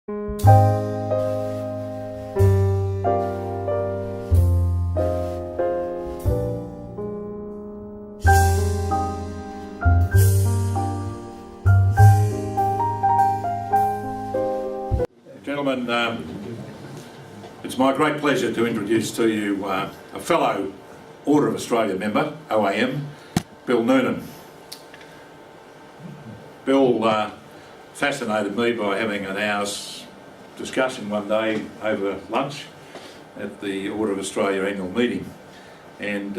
Gentlemen, it's my great pleasure to introduce to you a fellow Order of Australia member, OAM, Bill Noonan. Bill fascinated me by having an hour's discussion one day over lunch at the Order of Australia annual meeting, and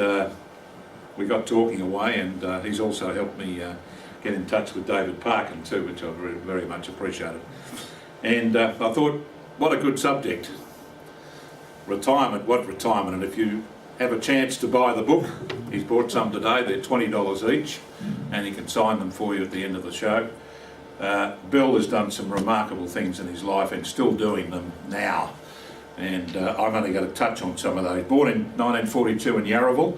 we got talking away, and he's also helped me get in touch with David Parkin too, which I very much appreciated. And I thought, what a good subject. Retirement, what retirement? And if you have a chance to buy the book, he's bought some today, they're $20 each, and he can sign them for you at the end of the show. Bill has done some remarkable things in his life and still doing them now. And I'm only going to touch on some of those. Born in 1942 in Yarraville,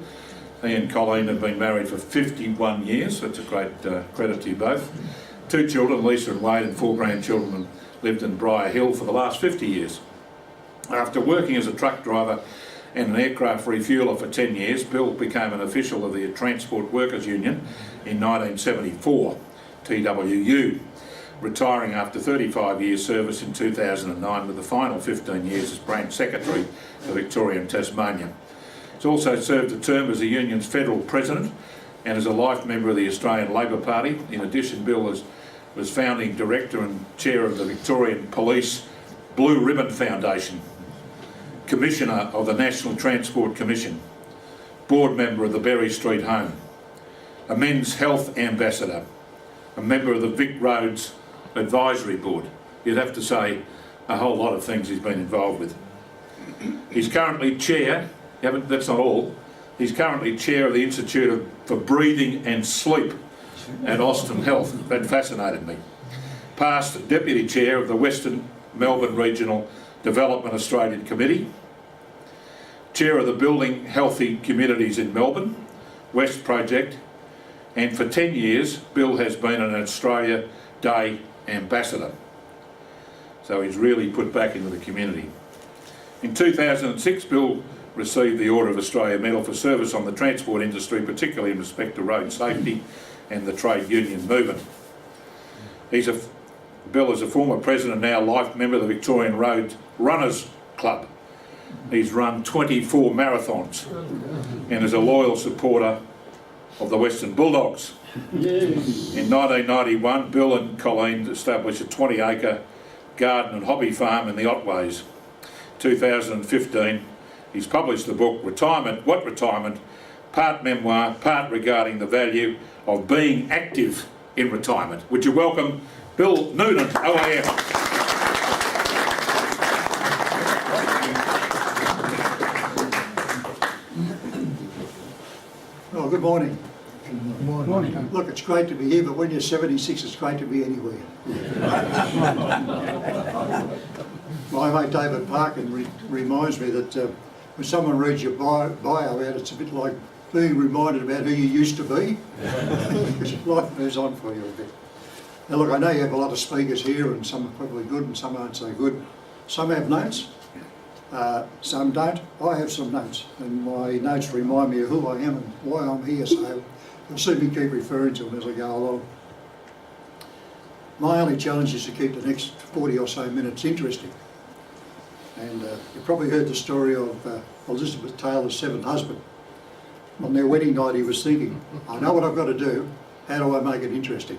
he and Colleen have been married for 51 years. That's a great credit to you both. 2 children, Lisa and Wade, and 4 grandchildren, and lived in Briar Hill for the last 50 years. After working as a truck driver and an aircraft refueller for 10 years, Bill became an official of the Transport Workers Union in 1974, TWU, retiring after 35 years service in 2009 with the final 15 years as branch secretary for Victoria and Tasmania. He's also served a term as the union's federal president and as a life member of the Australian Labor Party. In addition, Bill was founding director and chair of the Victorian Police Blue Ribbon Foundation, commissioner of the National Transport Commission, board member of the Berry Street Home, a men's health ambassador, a member of the Vic Roads Advisory Board. You'd have to say a whole lot of things he's been involved with. He's currently chair, that's not all, he's currently chair of the Institute for Breathing and Sleep at Austin Health. That fascinated me. Past deputy chair of the Western Melbourne Regional Development Australian Committee, chair of the Building Healthy Communities in Melbourne West Project, and for 10 years Bill has been an Australia Day ambassador. So he's really put back into the community. In 2006, Bill received the Order of Australia Medal for service on the transport industry, particularly in respect to road safety and the trade union movement. Bill is a former president, now life member of the Victorian Road Runners Club. He's run 24 marathons and is a loyal supporter of the Western Bulldogs. Yes. In 1991, Bill and Colleen established a 20-acre garden and hobby farm in the Otways. 2015, he's published the book Retirement, What Retirement? Part memoir, part regarding the value of being active in retirement. Would you welcome Bill Noonan, OAM. Well, good morning. Good morning. Look, it's great to be here, but when you're 76, it's great to be anywhere. My mate David Parkin reminds me that when someone reads your bio out, it's a bit like being reminded about who you used to be, because life moves on for you a bit. Now look, I know you have a lot of speakers here, and some are probably good and some aren't so good. Some have notes, some don't. I have some notes, and my notes remind me of who I am and why I'm here, so you'll see me keep referring to them as I go along. My only challenge is to keep the next 40 or so minutes interesting. And you probably heard the story of Elizabeth Taylor's 7th husband. On their wedding night he was thinking, I know what I've got to do, how do I make it interesting?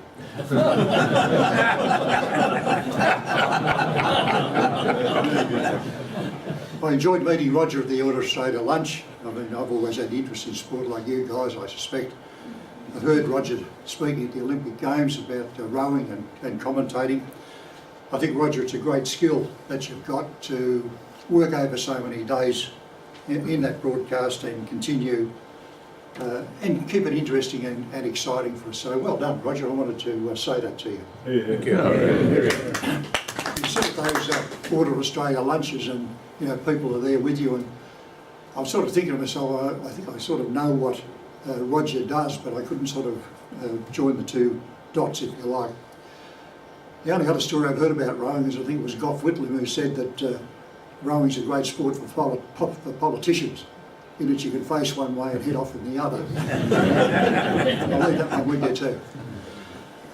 I enjoyed meeting Roger at the Order of Australia lunch. I mean, I've always had interest in sport like you guys, I suspect. I've heard Roger speaking at the Olympic Games about rowing and commentating. I think, Roger, it's a great skill that you've got to work over so many days in that broadcast and continue and keep it interesting and exciting for us. So well done, Roger. I wanted to say that to you. Thank you. You sit at those Order of Australia lunches and people are there with you, and I'm sort of thinking to myself, I think I sort of know what Roger does, but I couldn't sort of join the two dots, if you like. The only other story I've heard about rowing is I think it was Gough Whitlam who said that rowing's a great sport for politicians, in that you can face one way and head off in the other. I'll leave that one with you too.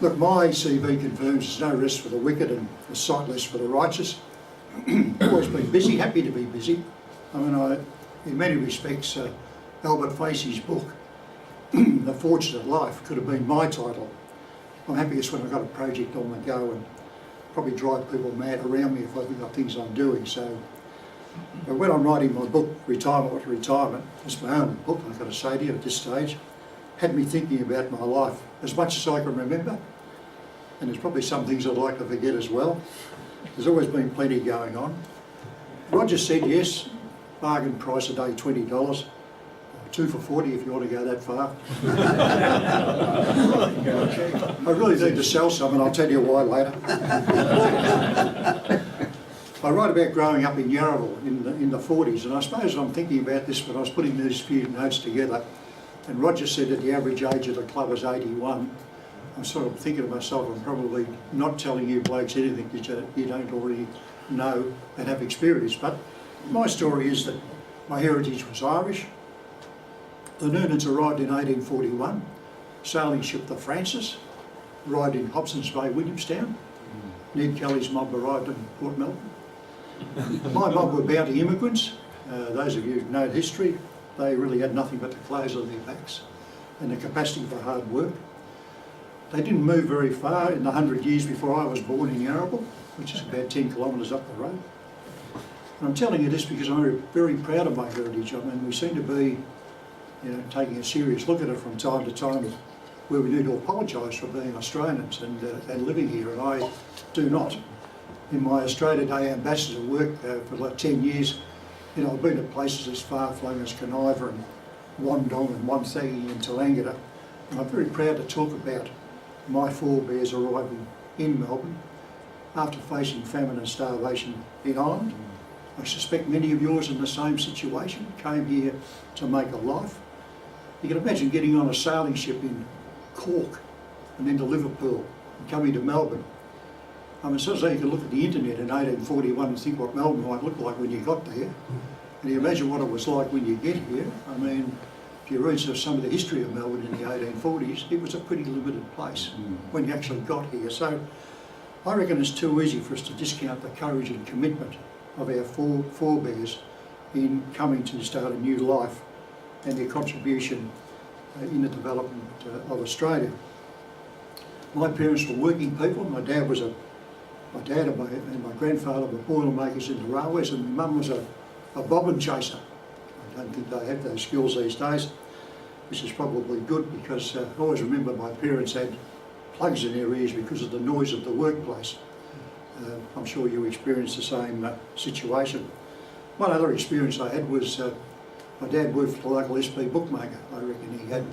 Look, my CV confirms there's no rest for the wicked and a sight less for the righteous. Always been busy, happy to be busy. I mean, in many respects, Albert Facey's book, The Fortunate Life, could have been my title. I'm happiest when I've got a project on the go and probably drive people mad around me if I've got things I'm doing. So, but when I'm writing my book, Retirement, it's my own book, I've got to say to you at this stage, had me thinking about my life as much as I can remember. And there's probably some things I'd like to forget as well. There's always been plenty going on. Roger said yes, bargain price a day $20, 2 for 40 if you want to go that far. I really need to sell some and I'll tell you why later. I write about growing up in Yarraville in the 40s, and I suppose I'm thinking about this when I was putting these few notes together, and Roger said that the average age of the club was 81. I'm sort of thinking to myself, I'm probably not telling you blokes anything that you don't already know and have experience. But my story is that my heritage was Irish. The Noonans arrived in 1841, sailing ship the Francis, arrived in Hobson's Bay, Williamstown. Ned Kelly's mob arrived in Port Melbourne. My mob were bounty immigrants. Those of you who know history, they really had nothing but the clothes on their backs and the capacity for hard work. They didn't move very far in the 100 years before I was born in Yarraville, which is about 10 kilometres up the road. And I'm telling you this because I'm very proud of my heritage. I mean, we seem to be, taking a serious look at it from time to time, where we need to apologise for being Australians and living here, and I do not. In my Australia Day ambassador work for like 10 years, I've been at places as far-flung as Caniva and Wandong and Wonthaggi and Tallangatta, and I'm very proud to talk about my forebears arriving in Melbourne after facing famine and starvation in Ireland. I suspect many of yours in the same situation, came here to make a life. You can imagine getting on a sailing ship in Cork and then to Liverpool and coming to Melbourne. I mean, so you can look at the internet in 1841 and think what Melbourne might look like when you got there. And you imagine what it was like when you get here. I mean, if you read some of the history of Melbourne in the 1840s, it was a pretty limited place when you actually got here. So I reckon it's too easy for us to discount the courage and commitment of our forebears in coming to start a new life and their contribution in the development of Australia. My parents were working people. My dad and my grandfather were boilermakers in the railways, and my mum was a bobbin chaser. I don't think they have those skills these days, which is probably good because I always remember my parents had plugs in their ears because of the noise of the workplace. I'm sure you experienced the same situation. One other experience I had was my dad worked for the local SP bookmaker. I reckon he had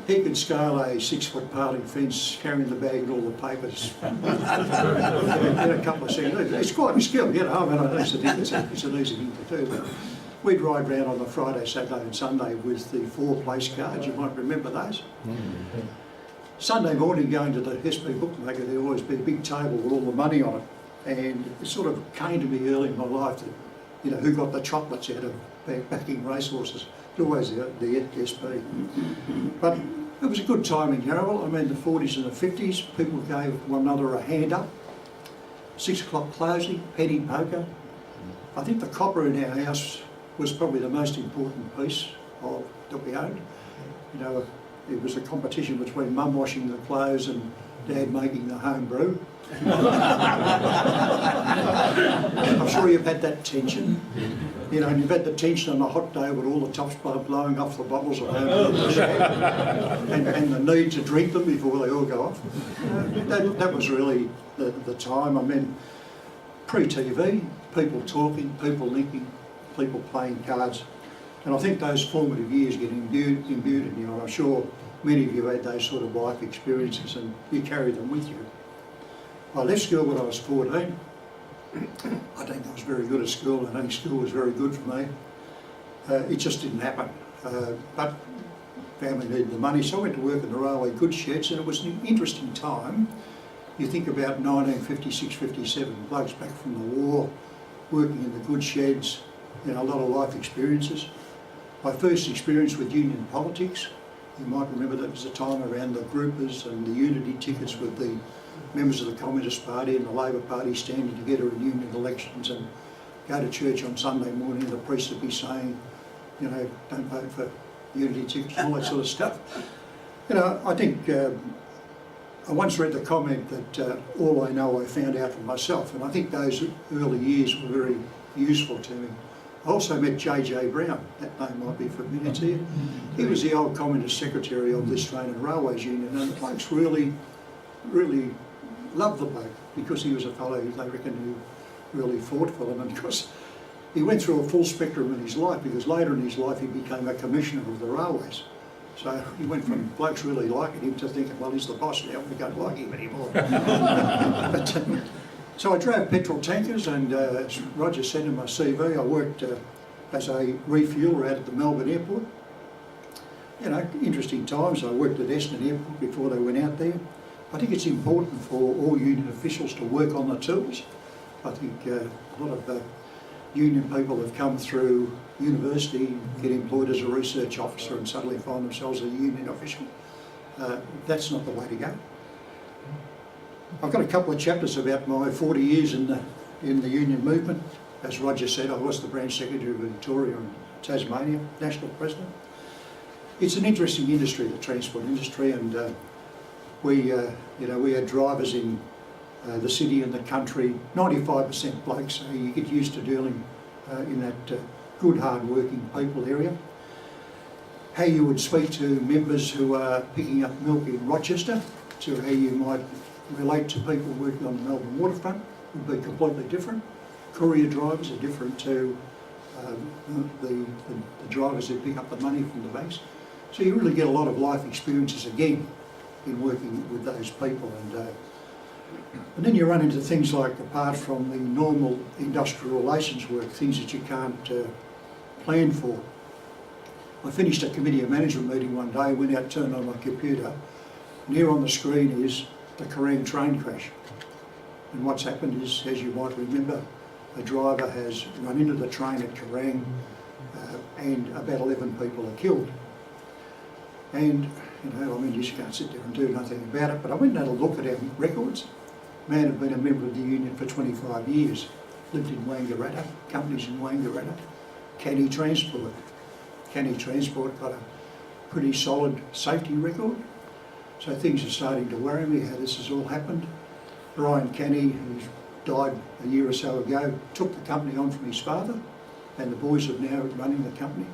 he could scale a 6-foot paling fence, carrying the bag and all the papers in a couple of seconds. It's quite a skill, I mean, it's an easy thing to do. But we'd ride round on the Friday, Saturday and Sunday with the 4 place cards. You might remember those. Sunday morning, going to the SP bookmaker, there'd always be a big table with all the money on it. And it sort of came to me early in my life that, who got the chocolates out of backing racehorses. It's always the SP. But it was a good time in Yarraville. I mean, the 40s and the 50s, people gave one another a hand up. 6 o'clock closing, penny poker. I think the copper in our house was probably the most important piece that we owned. It was a competition between mum washing the clothes and dad making the home brew. I'm sure you've had that tension. And you've had the tension on a hot day with all the tops blowing off the bottles of home brew and the need to drink them before they all go off. That was really the time. I mean, pre-TV, people talking, people linking, people playing cards. And I think those formative years get imbued in you. And I'm sure many of you had those sort of life experiences and you carry them with you. I left school when I was 14. I don't think I was very good at school. I don't think school was very good for me. It just didn't happen. But family needed the money, so I went to work in the railway goods sheds, and it was an interesting time You think about 1956, 57, blokes back from the war, working in the goods sheds, you know, a lot of life experiences. My first experience with union politics, you might remember that was the time around the groupers and the unity tickets with the members of the Communist Party and the Labor Party standing together in union elections and go to church on Sunday morning and the priest would be saying, you know, don't vote for unity tickets and all that sort of stuff. You know, I think I once read the comment that all I know I found out for myself, and I think those early years were very useful to me. I also met J.J. Brown, that name might be familiar to you. He was the old Communist Secretary of the Australian Railways Union, and the blokes really loved the bloke because he was a fellow who they reckon who really fought for them, and because he went through a full spectrum in his life, because later in his life he became a commissioner of the railways. So he went from blokes really liking him to thinking, well, he's the boss now, we don't like him anymore. So I drove petrol tankers, and as Roger said in my CV, I worked as a refueler out at the Melbourne airport. You know, interesting times. I worked at Essendon Airport before they went out there. I think it's important for all union officials to work on the tools. I think a lot of union people have come through university, get employed as a research officer and suddenly find themselves a union official. That's not the way to go. I've got a couple of chapters about my 40 years in the union movement. As Roger said, I was the branch secretary of Victoria and Tasmania, national president. It's an interesting industry, the transport industry, and we had drivers in the city and the country, 95% blokes, so you get used to dealing in that good, hard-working people area. How you would speak to members who are picking up milk in Rochester, to how you might relate to people working on the Melbourne waterfront would be completely different. Courier drivers are different to the drivers who pick up the money from the banks. So you really get a lot of life experiences again in working with those people, and then you run into things like, apart from the normal industrial relations work, things that you can't plan for. I finished a committee of management meeting one day, went out, turned on my computer, and here on the screen is the Kerrang train crash. And what's happened is, as you might remember, a driver has run into the train at Kerrang and about 11 people are killed. And, you know, I mean, you just can't sit there and do nothing about it, but I went and had a look at our records. Man had been a member of the union for 25 years, lived in Wangaratta, companies in Wangaratta, Canny Transport. Canny Transport got a pretty solid safety record. So things are starting to worry me how this has all happened. Brian Canny, who's died a year or so ago, took the company on from his father, and the boys are now running the company.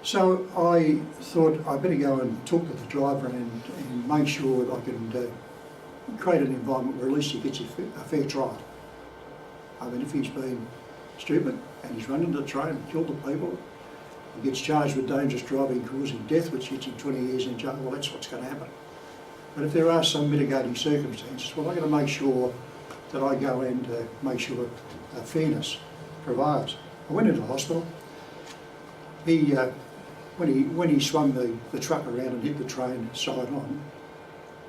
So I thought I better go and talk to the driver and make sure that I can create an environment where at least he gets a fair trial. I mean, if he's been stupid and he's run into the train and killed the people, he gets charged with dangerous driving causing death, which gets him 20 years in jail, well, that's what's going to happen. But if there are some mitigating circumstances, well, I've got to make sure that I go and make sure fairness prevails. I went into hospital. He, when he swung the truck around and hit the train side on,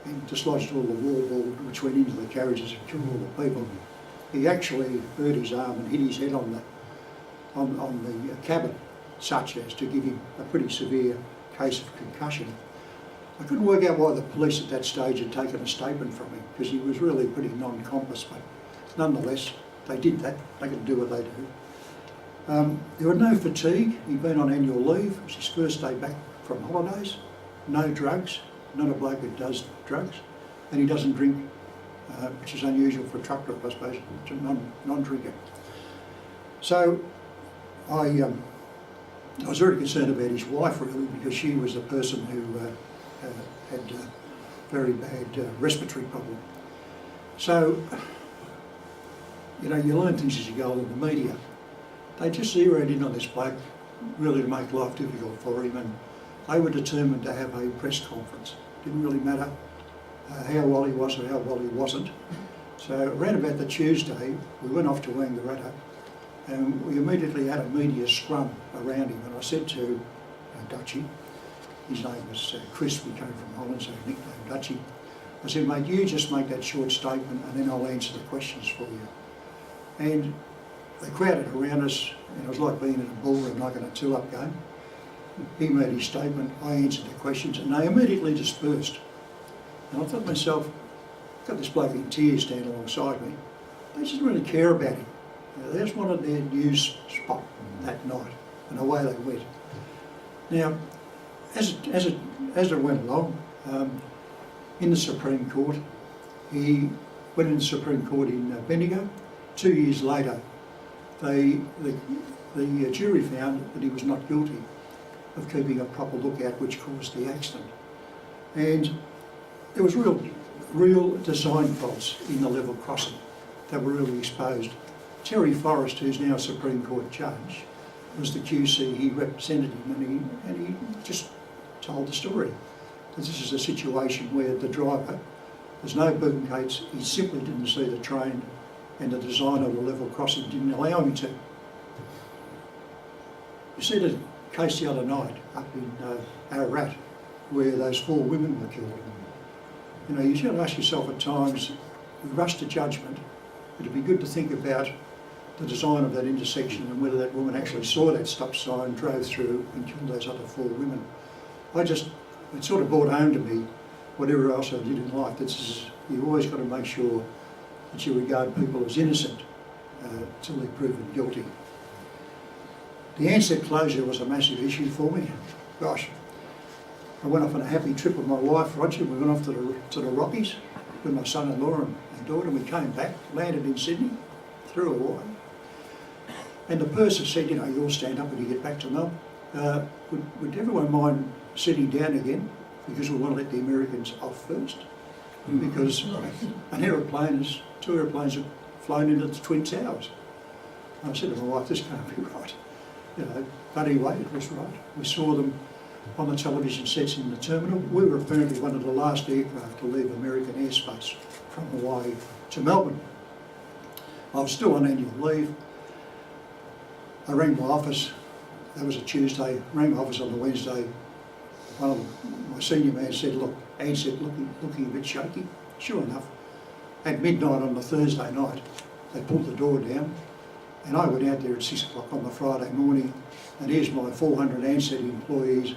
and dislodged all the wallboard which went into the carriages and killed all the people, he actually hurt his arm and hit his head on the cabin, such as to give him a pretty severe case of concussion. I couldn't work out why the police at that stage had taken a statement from him, because he was really pretty non-compos, but nonetheless, they did that. They could do what they do. There was no fatigue. He'd been on annual leave. It was his first day back from holidays. No drugs. Not a bloke who does drugs. And he doesn't drink, which is unusual for a truck driver, I suppose, non-drinker. So I was very concerned about his wife, really, because she was the person who had a very bad respiratory problem. So, you know, you learn things as you go along the media. They just zeroed in on this bloke, really to make life difficult for him, and they were determined to have a press conference. Didn't really matter how well he was or how well he wasn't. So around about the Tuesday, we went off to Wangaratta, and we immediately had a media scrum around him, and I said to Dutchie, his name was Chris, we came from Holland, so he nicknamed Dutchie, I said, mate, you just make that short statement and then I'll answer the questions for you. And they crowded around us, and it was like being in a ballroom, like in a two-up game. He made his statement, I answered the questions, and they immediately dispersed. And I thought to myself, got this bloke in tears standing alongside me. They just really care about him. They just wanted their news spot that night, and away they went. Now, as it went along, in the Supreme Court, he went in the Supreme Court in Bendigo. 2 years later, the jury found that he was not guilty of keeping a proper lookout, which caused the accident. And there was real design faults in the level crossing that were really exposed. Terry Forrest, who's now a Supreme Court judge, was the QC. He represented him, and he just told the story. This is a situation where the driver, there's no boom gates, he simply didn't see the train, and the design of the level crossing didn't allow him to. You see the case the other night up in Ararat, where those 4 women were killed. You know, you've got to ask yourself at times, we rush to judgment, but it'd be good to think about the design of that intersection and whether that woman actually saw that stop sign, drove through and killed those other 4 women. It sort of brought home to me, whatever else I did in life, you've always got to make sure that you regard people as innocent till they're proven guilty. The Ansett closure was a massive issue for me. Gosh, I went off on a happy trip with my wife, Roger. We went off to the Rockies with my son-in-law and daughter, and we came back, landed in Sydney, through Hawaii. And the purser said, you know, you'll stand up when you get back to Melbourne. Would everyone mind sitting down again? Because we want to let the Americans off first. Because 2 aeroplanes have flown into the Twin Towers. And I said to my wife, this can't be right. You know, but anyway, it was right. We saw them on the television sets in the terminal. We were apparently one of the last aircraft to leave American airspace from Hawaii to Melbourne. I was still on annual leave. I rang my office. That was a Tuesday. Rang my office on the Wednesday. One of my senior man said, look, Ansett looking a bit shaky. Sure enough, at midnight on the Thursday night, they pulled the door down, and I went out there at 6 o'clock on the Friday morning, and here's my 400 Ansett employees,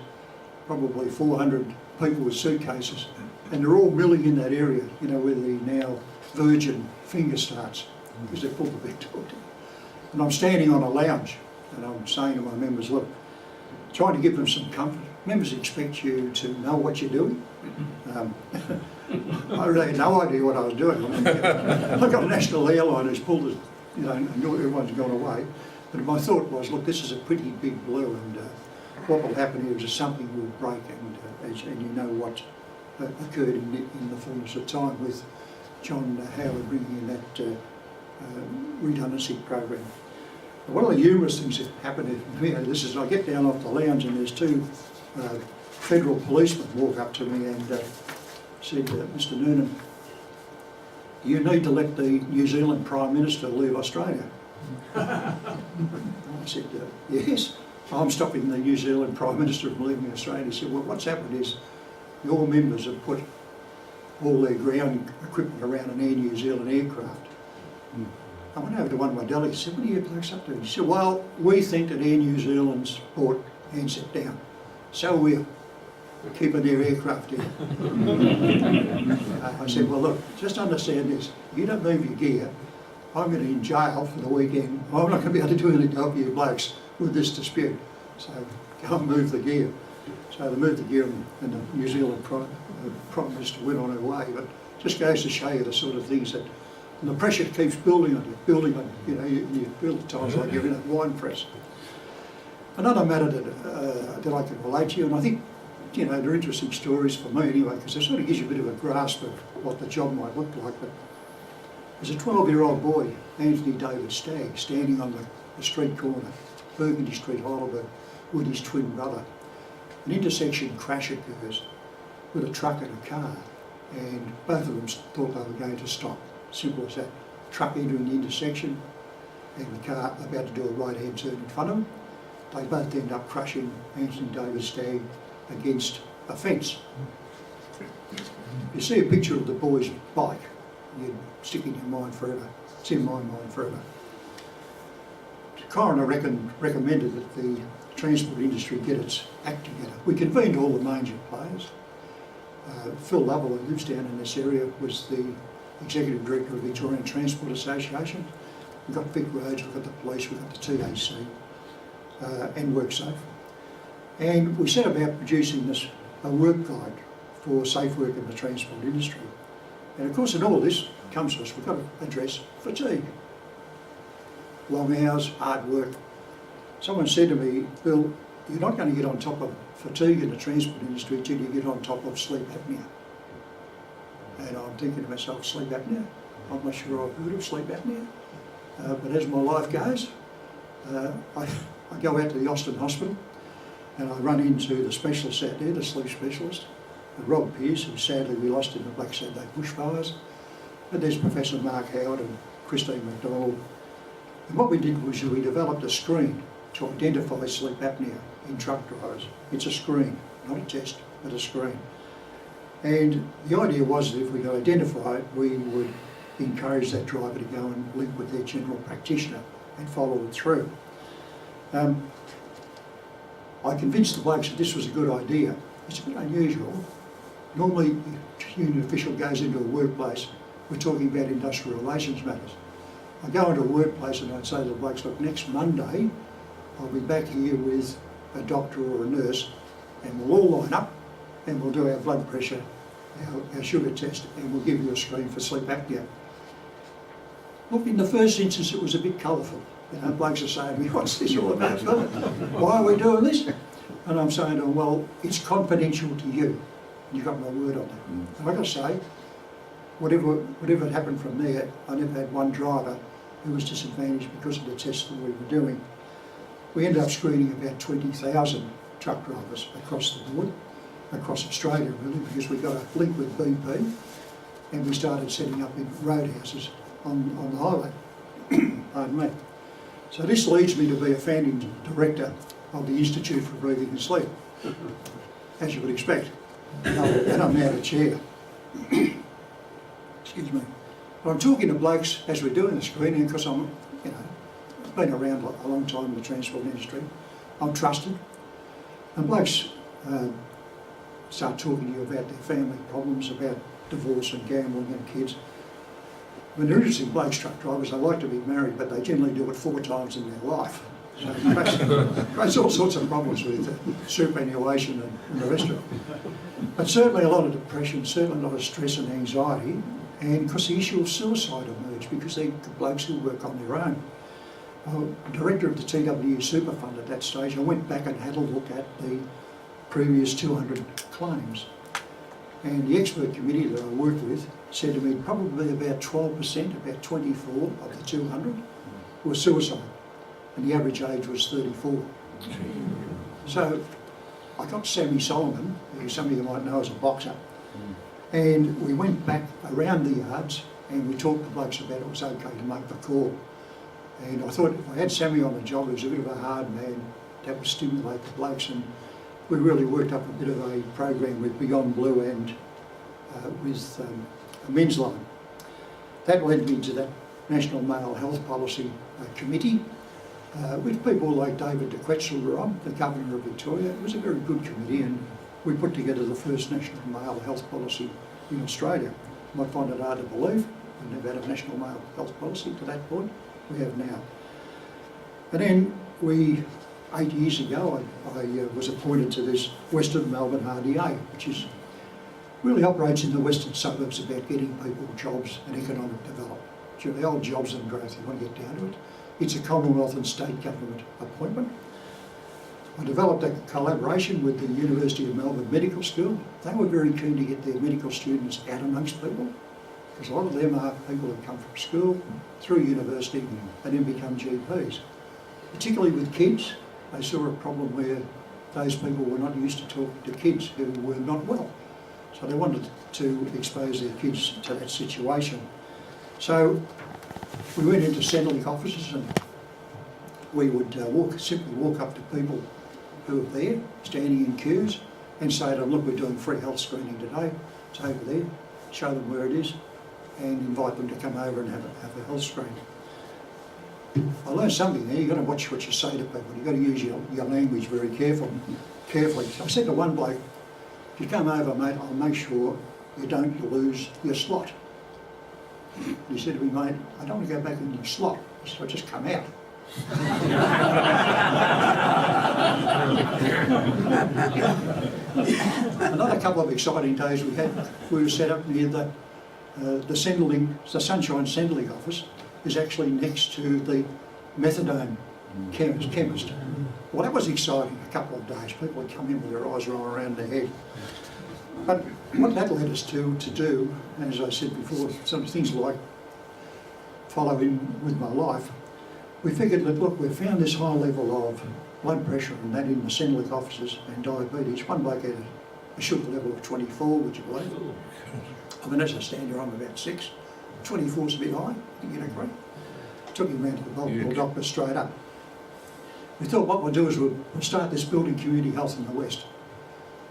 probably 400 people with suitcases, and they're all milling in that area, you know, where the now Virgin finger starts, because they pulled the big door down. And I'm standing on a lounge, and I'm saying to my members, look, trying to give them some comfort. Members expect you to know what you're doing. I really had no idea what I was doing. I mean, I've got a national airline who's pulled it, you know, and everyone's gone away. But my thought was, look, this is a pretty big blue, and what will happen here is something will break, and you know what occurred in the fullness of time with John Howard bringing in that redundancy program. One of the humorous things that happened, I get down off the lounge and there's 2 federal policemen walk up to me and said, Mr. Noonan, you need to let the New Zealand Prime Minister leave Australia. I said, yes, I'm stopping the New Zealand Prime Minister from leaving Australia. He said, well, what's happened is your members have put all their ground equipment around an Air New Zealand aircraft. I went over to one of my delegates and said, what are you blokes up to? He said, well, we think that Air New Zealand's brought Ansett down. So we're keeping their aircraft in. I said, well, look, just understand this. You don't move your gear, I'm going to be in jail for the weekend. I'm not going to be able to do anything to help you blokes with this dispute. So go and move the gear. So they moved the gear and the New Zealand Prime Minister went on her way. But it just goes to show you the sort of things that, and the pressure keeps building on you, you know, you feel at times like you're in a wine press. Another matter that I can relate to you, and I think, you know, they're interesting stories for me anyway, because it sort of gives you a bit of a grasp of what the job might look like. But there's a 12-year-old boy, Anthony David Stagg, standing on the street corner, Burgundy Street, Heidelberg, with his twin brother. An intersection crash occurs with a truck and a car, and both of them thought they were going to stop. Simple as that. Truck entering the intersection and the car about to do a right-hand turn in front of them. They both end up crushing Anthony David Stagg against a fence. You see a picture of the boy's bike, you'd stick in your mind forever. It's in my mind forever. The coroner recommended that the transport industry get its act together. We convened all the major players. Phil Lovell, who lives down in this area, was the Executive Director of the Victorian Transport Association. We've got Vic Roads, we've got the police, we've got the TAC, and WorkSafe. And we set about producing a work guide for safe work in the transport industry. And of course, in all this comes to us, we've got to address fatigue. Long hours, hard work. Someone said to me, Bill, you're not going to get on top of fatigue in the transport industry till you get on top of sleep apnea. And I'm thinking to myself, sleep apnea? I'm not sure I've heard of sleep apnea. But as my life goes, I go out to the Austin Hospital and I run into the specialist out there, the sleep specialist, Rob Pearce, who sadly we lost in the Black Saturday bushfires. But there's Professor Mark Howard and Christine McDonald. And what we did was we developed a screen to identify sleep apnea in truck drivers. It's a screen, not a test, but a screen. And the idea was that if we could identify it, we would encourage that driver to go and link with their general practitioner and follow it through. I convinced the blokes that this was a good idea. It's a bit unusual. Normally, a union official goes into a workplace, we're talking about industrial relations matters. I go into a workplace and I'd say to the blokes, look, next Monday, I'll be back here with a doctor or a nurse and we'll all line up and we'll do our blood pressure, our sugar test, and we'll give you a screen for sleep apnea. Look, in the first instance, it was a bit colourful. You know, blokes are saying to me, what's this all about? Why are we doing this? And I'm saying to them, well, it's confidential to you. You got my word on that. And I've got to say, whatever had happened from there, I never had one driver who was disadvantaged because of the tests that we were doing. We ended up screening about 20,000 truck drivers across the board, across Australia really, because we got a link with BP and we started setting up in roadhouses on the highway. Pardon me. So this leads me to be a founding director of the Institute for Breathing and Sleep, as you would expect. And I'm now the chair. Excuse me. But I'm talking to blokes as we're doing the screening because I'm, I've been around a long time in the transport industry. I'm trusted. And blokes start talking to you about their family problems, about divorce and gambling and kids. I mean, they're interesting blokes, truck drivers. They like to be married, but they generally do it 4 times in their life. So it creates all sorts of problems with superannuation and the rest of it. But certainly a lot of depression, certainly a lot of stress and anxiety, and because the issue of suicide emerged because they're blokes who work on their own. Director of the TWU Super Fund at that stage, I went back and had a look at the previous 200 claims. And the expert committee that I worked with said to me probably about 12%, about 24 of the 200 were suicide. And the average age was 34. So I got Sammy Solomon, who some of you might know as a boxer, and we went back around the yards and we talked to blokes about it was okay to make the call. And I thought if I had Sammy on the job, he was a bit of a hard man, that would stimulate the blokes. And we really worked up a bit of a program with Beyond Blue and with a men's line. That led me to that National Male Health Policy Committee, with people like David de Quetzal were on, the Governor of Victoria. It was a very good committee and we put together the first National Male Health Policy in Australia. You might find it hard to believe, we never had a National Male Health Policy to that point. We have now. And then 8 years ago, I was appointed to this Western Melbourne RDA, which is really operates in the western suburbs about getting people jobs and economic development. So the old jobs and growth, you want to get down to it. It's a Commonwealth and state government appointment. I developed a collaboration with the University of Melbourne Medical School. They were very keen to get their medical students out amongst people, because a lot of them are people who come from school, through university, and then become GPs. Particularly with kids, they saw a problem where those people were not used to talking to kids who were not well. So they wanted to expose their kids to that situation. So we went into Centrelink offices and we would simply walk up to people who were there, standing in queues, and say to them, look, we're doing free health screening today, it's over there, show them where it is, and invite them to come over and have a health screen. I learned something there. You've got to watch what you say to people. You've got to use your language very carefully. So I said to one bloke, if you come over, mate, I'll make sure you don't lose your slot. He said to me, mate, I don't want to go back in your slot. He said, I'll just come out. Another couple of exciting days we were set up near the Centrelink, the Sunshine Centrelink office is actually next to the methadone chemist. Well, that was exciting, a couple of days. People would come in with their eyes rolling around their head. But what that led us to do, and as I said before, some things like following with my life, we figured that, look, we've found this high level of blood pressure and that in the Centrelink offices and diabetes. One bloke had a sugar level of 24, would you believe? I mean, as I stand here, I'm about 6. 24's a bit high, I think you'd agree. Took him round to the local doctor straight up. We thought what we'll do is we'll start this building community health in the West.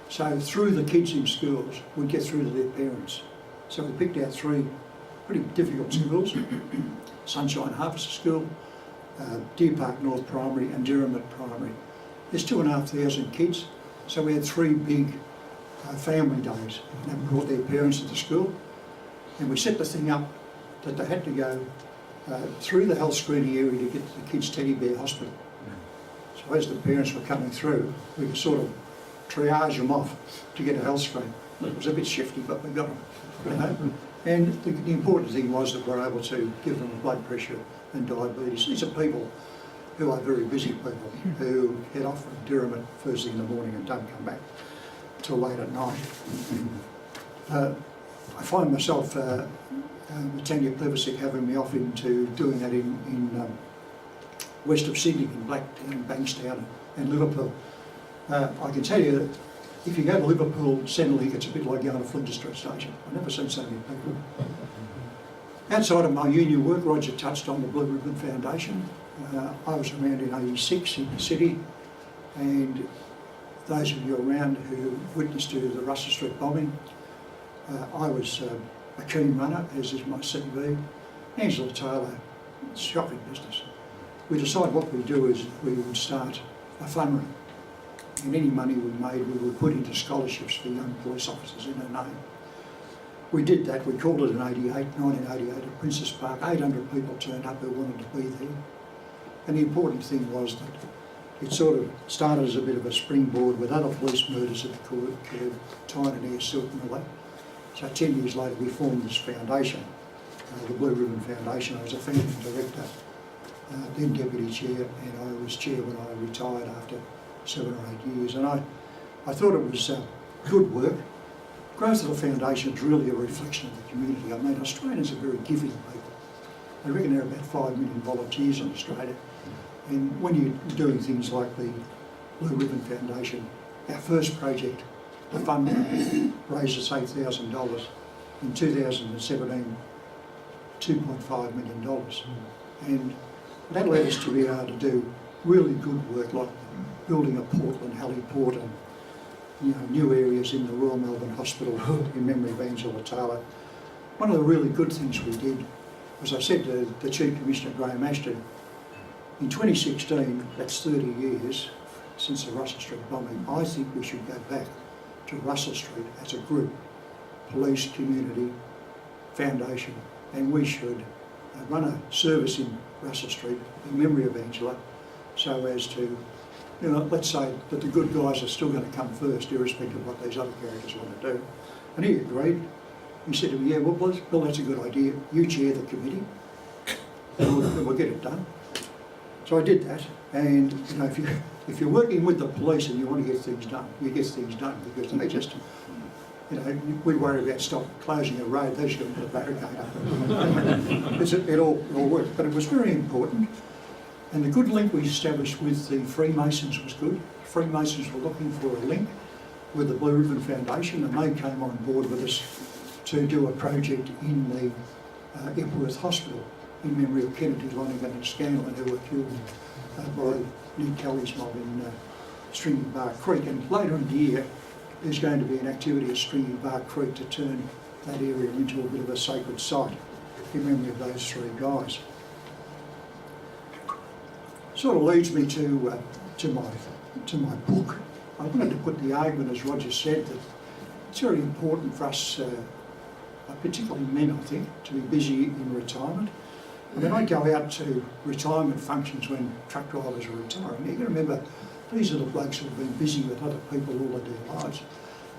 So through the kids in schools, we'd get through to their parents. So we picked out 3 pretty difficult schools, Sunshine Harvester School, Deer Park North Primary and Derrimut Primary. There's 2,500 kids, so we had 3 big family days, and they brought their parents to the school, and we set the thing up that they had to go through the health screening area to get to the kids' teddy bear hospital. So as the parents were coming through, we could sort of triage them off to get a health screen. It was a bit shifty, but we got them. You know? And the important thing was that we're able to give them blood pressure and diabetes. These are people who are very busy people, who head off from Derrimut first thing in the morning and don't come back till late at night. I find myself, with Tanya Plevisic having me off into doing that in west of Sydney, in Blacktown, Bankstown and Liverpool. I can tell you that if you go to Liverpool Centrelink, it's a bit like going to Flinders Street Station. I've never seen so many people. Outside of my union work, Roger touched on the Blue Ribbon Foundation. I was around in '86 in the city, and those of you around who witnessed to the Russell Street bombing, I was a keen runner, as is my CV. Angela Taylor, shocking business. We decided what we'd do is we would start a fund run, and any money we made we would put into scholarships for young police officers in her name. We did that. We called it in 1988 at Princess Park. 800 people turned up who wanted to be there. And the important thing was that it sort of started as a bit of a springboard with other police murders that occurred, Tyne and Ayr, Silk and all that. So 10 years later we formed this foundation, the Blue Ribbon Foundation. I was a founding director, then deputy chair, and I was chair when I retired after 7 or 8 years. And I thought it was good work. Growth of the foundation is really a reflection of the community. I mean, Australians are very giving people. I reckon there are about 5 million volunteers in Australia. And when you're doing things like the Blue Ribbon Foundation, our first project, the fund raised us $8,000. In 2017, $2.5 million. And that led us to be able to do really good work like building a Portland heliport and new areas in the Royal Melbourne Hospital in memory of Angela Taylor. One of the really good things we did was, I said to the Chief Commissioner Graham Ashton, in 2016, that's 30 years since the Russell Street bombing, I think we should go back to Russell Street as a group, police, community, foundation, and we should run a service in Russell Street in memory of Angela, so as to, let's say that the good guys are still going to come first, irrespective of what these other characters want to do. And he agreed. He said to me, yeah, well, Bill, that's a good idea. You chair the committee, and we'll get it done. So I did that, and if you're working with the police and you want to get things done, you get things done, because they just, we worry about closing a road, they just got to put a barricade up. It all worked, but it was very important. And the good link we established with the Freemasons was good. The Freemasons were looking for a link with the Blue Ribbon Foundation, and they came on board with us to do a project in the Epworth Hospital in memory of Kennedy, Lonergan and Scanlon, who were killed by Nick Kelly's mob in Stringy Bark Creek. And later in the year, there's going to be an activity at Stringy Bark Creek to turn that area into a bit of a sacred site in memory of those three guys. Sort of leads me to my book. I wanted to put the argument, as Roger said, that it's very important for us, particularly men, I think, to be busy in retirement. And when I go out to retirement functions when truck drivers are retiring, you can remember these are the blokes who have been busy with other people all their lives.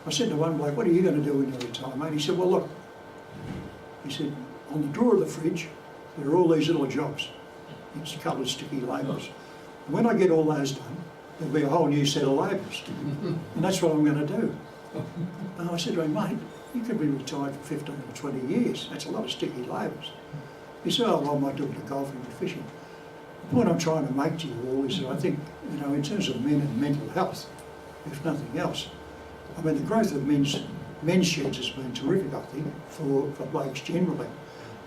I said to one bloke, "What are you going to do when you retire, mate?" He said, "Well, look," he said, "on the drawer of the fridge, there are all these little jobs. It's coloured sticky labels. And when I get all those done, there'll be a whole new set of labels. And that's what I'm going to do." And I said to him, "Mate, you could be retired for 15 or 20 years. That's a lot of sticky labels." He said, "Oh, well, I might do a bit of golfing and fishing." The point I'm trying to make to you all is that I think, you know, in terms of men and mental health, if nothing else, I mean, the growth of men's sheds has been terrific, I think, for blokes generally.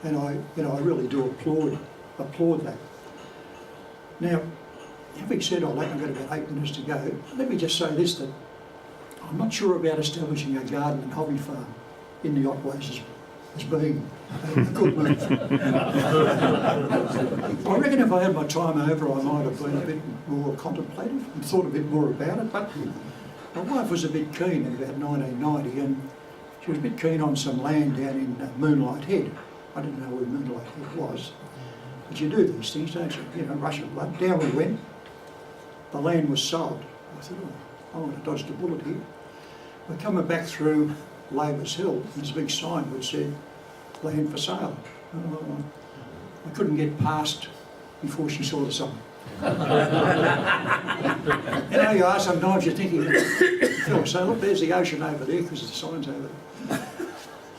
And I really do applaud that. Now, having said all that, I've got about 8 minutes to go. Let me just say this, that I'm not sure about establishing a garden and hobby farm in the Otways as being a good move. I reckon if I had my time over, I might have been a bit more contemplative and thought a bit more about it. But my wife was a bit keen in about 1990, and she was a bit keen on some land down in Moonlight Head. I didn't know where Moonlight Head was. But you do these things, don't you? You know, rush of blood. Down we went. The land was sold. I thought, oh, I want to dodge the bullet here. We're coming back through Labour's Hill, and there's a big sign which said, "Land for sale." I couldn't get past before she saw the sign. You know, you are sometimes you're thinking, Phil, so look, there's the ocean over there because the sign's over there.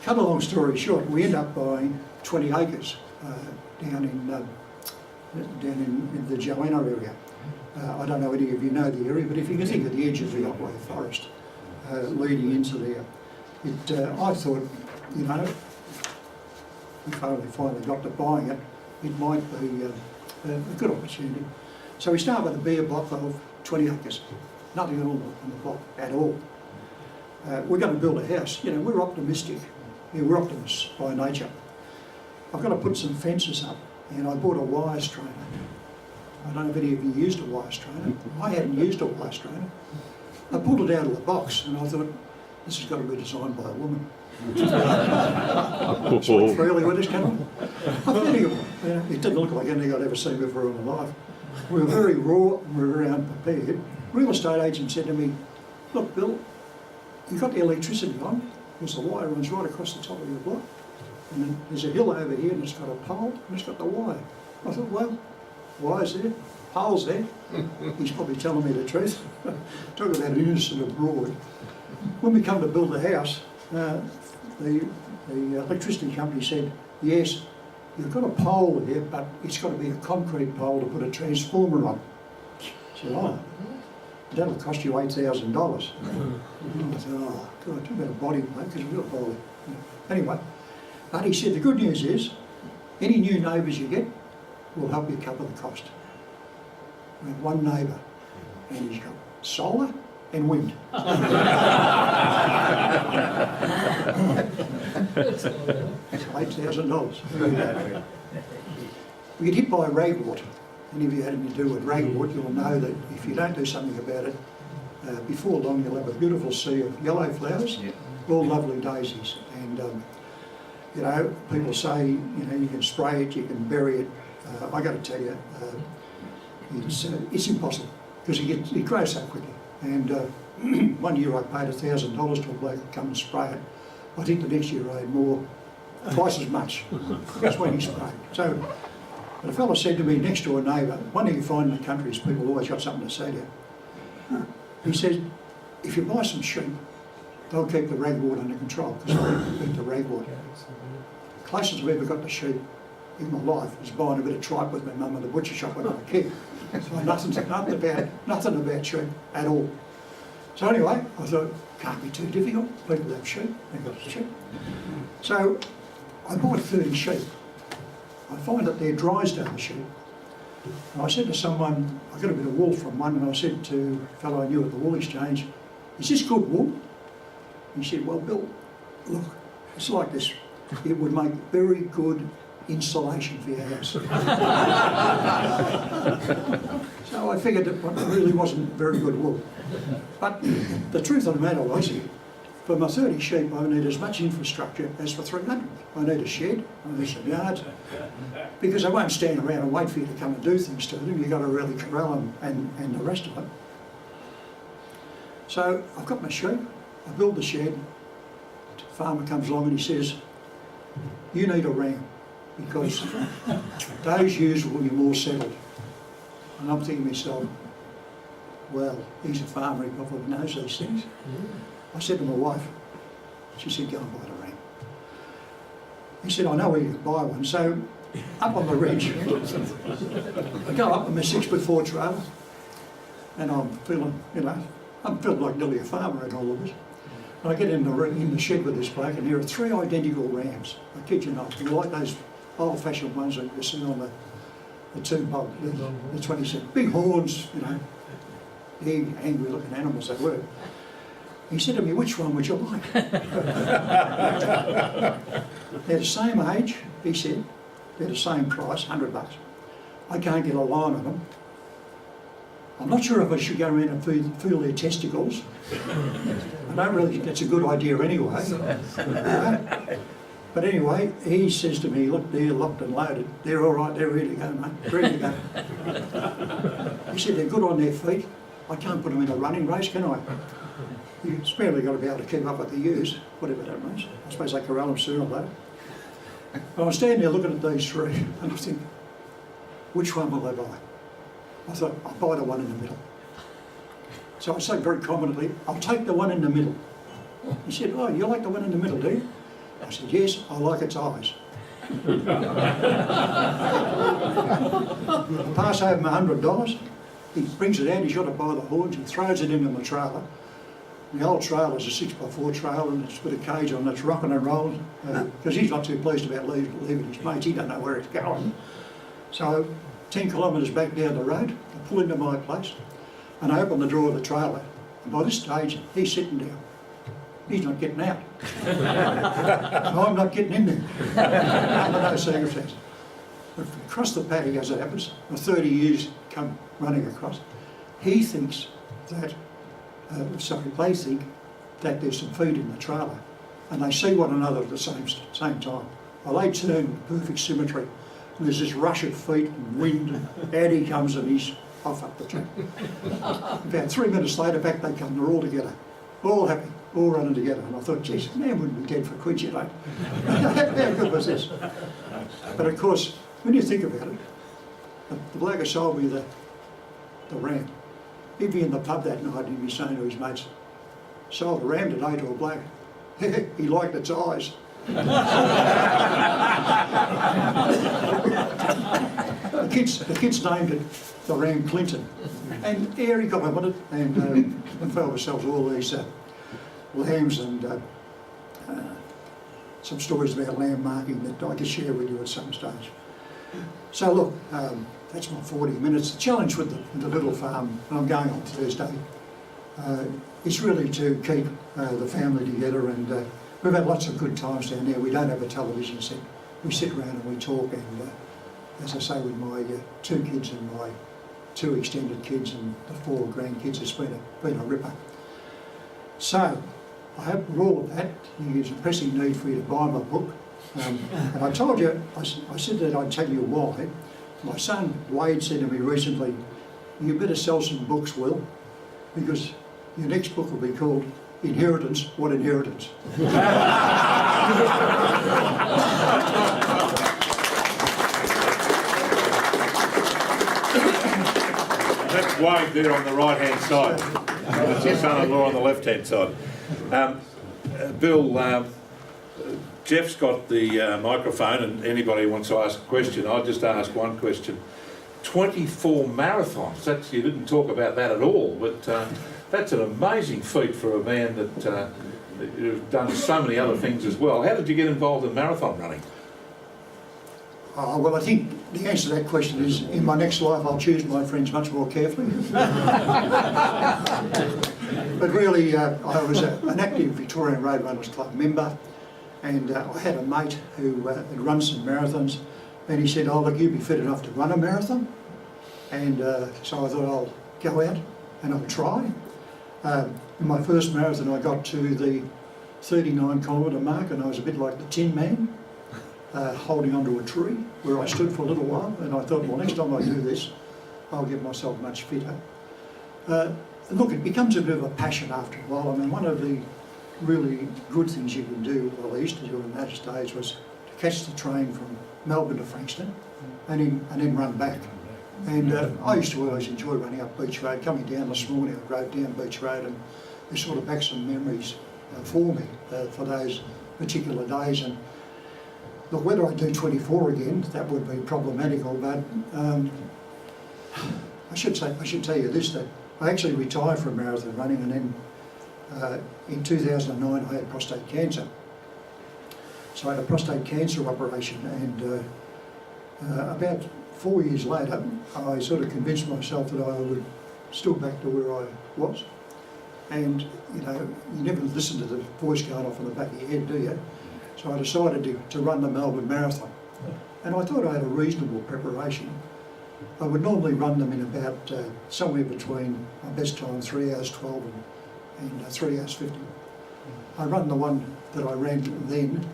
Cut a long story short, we end up buying 20 acres down in the Joanna area. I don't know any of you know the area, but if you can think of the edge of the Otway Forest leading into there, I thought, you know, if I finally got to buying it, it might be a good opportunity. So we start with a bare block of 20 acres, nothing on the block at all. We're going to build a house. You know, we're optimistic. Yeah, we're optimists by nature. I've got to put some fences up, and I bought a wire strainer. I don't know if any of you used a wire strainer. I hadn't used a wire strainer. I pulled it out of the box, and I thought, this has got to be designed by a woman. Speak freely with this, can I? I think it didn't look like anything I'd ever seen before in my life. We were very raw and we were unprepared. Real estate agent said to me, "Look, Bill, you've got the electricity on, because the wire runs right across the top of your block. And then there's a hill over here and it's got a pole and it's got the wire." I thought, well, wire's there, pole's there. He's probably telling me the truth. Talk about an innocent abroad. When we come to build the house, the electricity company said, "Yes, you've got a pole here, but it's got to be a concrete pole to put a transformer on." I said, "Oh, that'll cost you $8,000. I said, "Oh, God, too bad a body, mate, because we've got a pole." Anyway, but he said, the good news is, any new neighbours you get will help you cover the cost. We had one neighbour, and he's got solar and wind. $8,000. We get hit by ragwort. Any of you had anything to do with ragwort, you'll know that if you don't do something about it, before long you'll have a beautiful sea of yellow flowers, all lovely daisies. And you know, people say, you know, you can spray it, you can bury it. I got to tell you, it's impossible because it grows so quickly. And one year I paid $1,000 to a bloke to come and spray it. I think the next year I had more, twice as much. That's when he sprayed. So, but a fellow said to me, next door neighbour, one thing you find in the country is people always got something to say to you. He said, if you buy some sheep, they'll keep the ragwort under control because they eat the ragwort. Closest I've ever got to sheep in my life is buying a bit of tripe with my mum at the butcher shop when I was a kid. So nothing about sheep at all. So anyway, I thought, can't be too difficult. People have sheep, they've got sheep. So I bought 30 sheep. I find that they're Drysdale sheep. And I said to someone, I got a bit of wool from one, and I said to a fellow I knew at the wool exchange, "Is this good wool?" He said, well, Bill, look, it's like this. It would make very good insulation for your house. So I figured it really wasn't very good wool. But the truth of the matter was, for my 30 sheep, I need as much infrastructure as for 300. I need a shed, I need some yards, because I won't stand around and wait for you to come and do things to them. You've got to really corral them and the rest of it. So I've got my sheep, I build the shed, the farmer comes along and he says, you need a ram, because those ewes will be more settled. And I'm thinking to myself, well, he's a farmer, he probably knows these things. I said to my wife, she said, go and buy the ram. He said, I know where you can buy one. So up on the ridge, I go up with my 6x4 trailer, and I'm feeling, I'm feeling like nearly a farmer in all of this. And I get in the shed with this bloke, and there are 3 identical rams. I kid you not, they're like those old-fashioned ones that you see on the turnpike, the 27. Big horns, big, angry-looking animals they were. He said to me, which one would you like? They're the same age, he said. They're the same price, $100. I can't get a line on them. I'm not sure if I should go around and feel their testicles. I don't really think that's a good idea anyway. But anyway, he says to me, look, they're locked and loaded. They're all right, they're ready to go, mate. Ready to go. He said, they're good on their feet. I can't put them in a running race, can I? You've barely got to be able to keep up with the ewes, whatever that means. I suppose they corral them sooner or later. But I'm standing there looking at these 3, and I think, which one will they buy? I thought, I'll buy the one in the middle. So I said very confidently, I'll take the one in the middle. He said, oh, you like the one in the middle, do you? I said, yes, I like its eyes. I pass over my $100. He brings it out, he's got it by the horns, and throws it into my trailer. The old trailer's a 6x4 trailer, and it's got a cage on that's rocking and rolling, because he's not too pleased about leaving his mates. He don't know where it's going. So 10 kilometres back down the road, I pull into my place, and I open the door of the trailer, and by this stage, he's sitting down. He's not getting out. I'm not getting in there. Under those circumstances. But across the paddock, as it happens, the 30 years come running across, he thinks that, they think that there's some feed in the trailer, and they see one another at the same time. Well, they turn in perfect symmetry, and there's this rush of feet and wind, and out he comes, and he's off up the track. About 3 minutes later, back they come, they're all together, all happy, all running together. And I thought, geez, man wouldn't be dead for quid, you know. How good was this? But of course, when you think about it, the bloke who sold me the ram, he'd be in the pub that night and he'd be saying to his mates, sold a ram today to a bloke. He liked its eyes. The kids named it the Ram Clinton. And here he got up on it, and we found ourselves all these lambs and some stories about lamb marking that I could share with you at some stage. So look, that's my 40 minutes. The challenge with the little farm, and I'm going on Thursday, is really to keep the family together, and we've had lots of good times down there. We don't have a television set. We sit around and we talk, and as I say, with my 2 kids and my 2 extended kids and the 4 grandkids, it's been a ripper. So, I hope with all of that, there's a pressing need for you to buy my book. And I told you, I said that I'd tell you why. My son Wade said to me recently, you better sell some books, Will, because your next book will be called Inheritance, What Inheritance? That's Wade there on the right-hand side. That's your son-in-law on the left-hand side. Bill, Jeff's got the microphone, and anybody who wants to ask a question, I'll just ask one question. 24 marathons, you didn't talk about that at all, but that's an amazing feat for a man that has done so many other things as well. How did you get involved in marathon running? Well, I think the answer to that question is, in my next life I'll choose my friends much more carefully. But really, I was an active Victorian Road Runners Club member, and I had a mate who had run some marathons, and he said, "Oh, look, you'd be fit enough to run a marathon." And so I thought I'll go out and I'll try. In my first marathon, I got to the 39-kilometre mark, and I was a bit like the Tin Man, holding onto a tree, where I stood for a little while, and I thought, well, next time I do this, I'll get myself much fitter. Look, it becomes a bit of a passion after a while. I mean, one of the really good things you can do, well, I used to do in those days, was to catch the train from Melbourne to Frankston and then run back. And I used to always enjoy running up Beach Road. Coming down this morning, I drove down Beach Road, and there's sort of back some memories for me for those particular days. And look, whether I do 24 again, that would be problematical, but I should tell you this, that I actually retired from marathon running, and then in 2009 I had prostate cancer. So I had a prostate cancer operation, and about 4 years later I sort of convinced myself that I would still back to where I was. And you know, you never listen to the voice going off in the back of your head, do you? So I decided to run the Melbourne Marathon, and I thought I had a reasonable preparation. I would normally run them in about somewhere between my best time 3 hours 12 and 3 hours 50. I run the one that I ran then